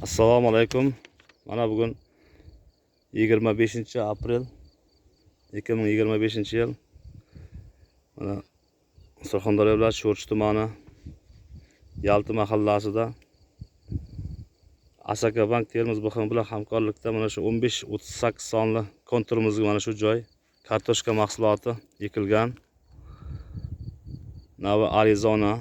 Assalomu alaykum. Mana bugun 25-aprel 2025-yil. Mana Surxondaryo viloyati Sho'rchi tumani Yalti mahallasida Asaka Bank Termiz BXM bilan hamkorlikda mana shu 15-38 sonli konturimizga mana shu joy kartoshka mahsuloti ekilgan. Navi Arizona.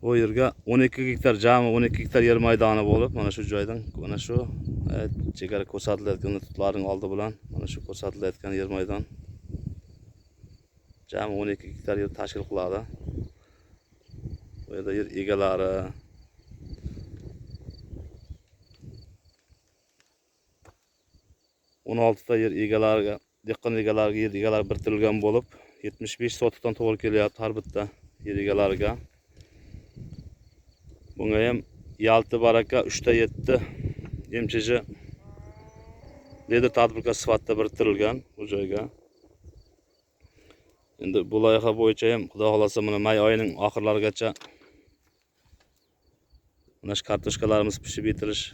Bu yerga 12 gektar jami 12 gektar yer maydoni bo'lib, mana shu joydan mana shu chegara ko'rsatilayotgan hududlarning oldi bilan mana shu ko'rsatilayotgan yer maydon jami 12 gektar yer tashkil qiladi. Bu yerda yer egalari 16 ta yer egalariga, dehqon egalariga yer egalari biriktirilgan bo'lib, 75 sotikdan to'g'ri kelyapti har bitta yer egalariga. Bunga ham Yalti baraka 3/7 MCJ lider tadbirkor sifatida biriktirilgan bu joyga. Endi bu loyiha bo'yicha ham xudo xolasa mana may oyining oxirlarigacha mana shu kartoshkalarimiz pishib yetilish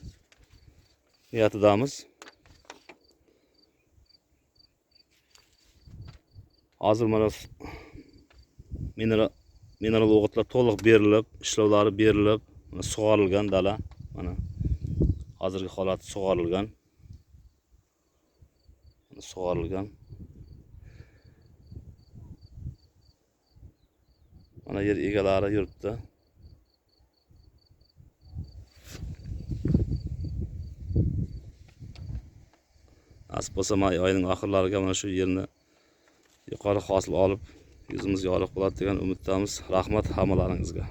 niyatidamiz. Hozir mana mineral o'g'itlar to'liq berilib, ishlovlari berilib, sug'orilgan dala. Mana hozirgi holati sug'orilgan. Mana yer egalari yuribdi. Nasib bo'lsa may oyining oxirlariga mana shu yerni yuqori hosil olib, yuzimizga yorug' bo'ladi degan umiddamiz. Rahmat hammalaringizga.